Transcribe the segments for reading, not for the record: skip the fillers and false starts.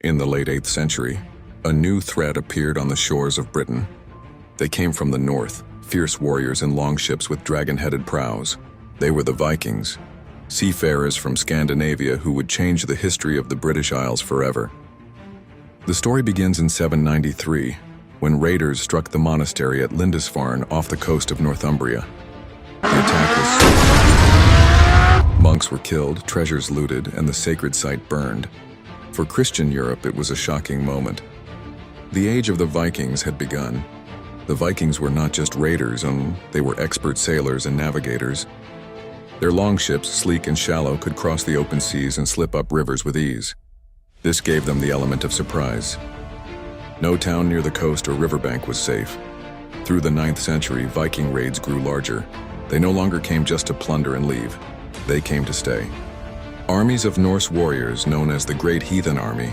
In the late 8th century, a new threat appeared on the shores of Britain. They came from the north, fierce warriors in longships with dragon-headed prows. They were the Vikings, seafarers from Scandinavia who would change the history of the British Isles forever. The story begins in 793, when raiders struck the monastery at Lindisfarne off the coast of Northumbria. The attack was... Monks were killed, treasures looted, and the sacred site burned. For Christian Europe, it was a shocking moment. The age of the Vikings had begun. The Vikings were not just raiders, they were expert sailors and navigators. Their longships, sleek and shallow, could cross the open seas and slip up rivers with ease. This gave them the element of surprise. No town near the coast or riverbank was safe. Through the 9th century, Viking raids grew larger. They no longer came just to plunder and leave. They came to stay. Armies of Norse warriors, known as the Great Heathen Army,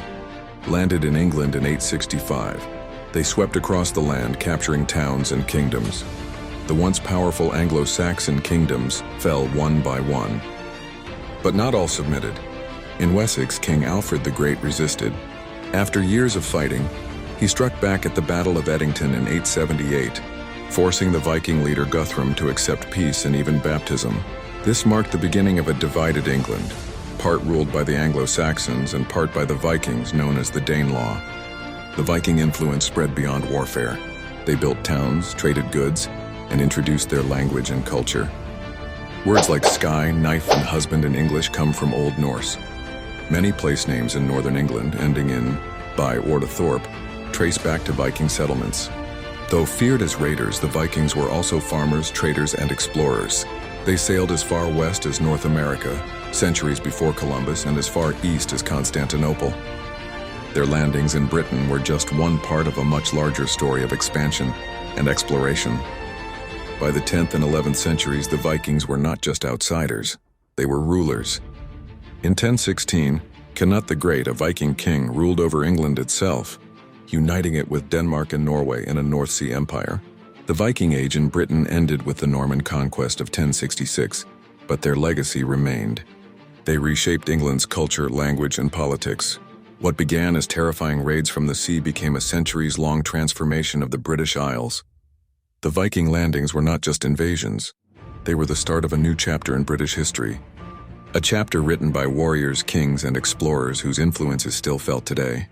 landed in England in 865. They swept across the land, capturing towns and kingdoms. The once powerful Anglo-Saxon kingdoms fell one by one. But not all submitted. In Wessex, King Alfred the Great resisted. After years of fighting, he struck back at the Battle of Edington in 878, forcing the Viking leader Guthrum to accept peace and even baptism. This marked the beginning of a divided England, part ruled by the Anglo-Saxons and part by the Vikings, known as the Danelaw. The Viking influence spread beyond warfare. They built towns, traded goods, and introduced their language and culture. Words like sky, knife, and husband in English come from Old Norse. Many place names in northern England, ending in by or to Thorpe, trace back to Viking settlements. Though feared as raiders, the Vikings were also farmers, traders, and explorers. They sailed as far west as North America, centuries before Columbus, and as far east as Constantinople. Their landings in Britain were just one part of a much larger story of expansion and exploration. By the 10th and 11th centuries, the Vikings were not just outsiders, they were rulers. In 1016, Canute the Great, a Viking king, ruled over England itself, uniting it with Denmark and Norway in a North Sea empire. The Viking Age in Britain ended with the Norman conquest of 1066, but their legacy remained. They reshaped England's culture, language, and politics. What began as terrifying raids from the sea became a centuries-long transformation of the British Isles. The Viking landings were not just invasions. They were the start of a new chapter in British history. A chapter written by warriors, kings, and explorers whose influence is still felt today.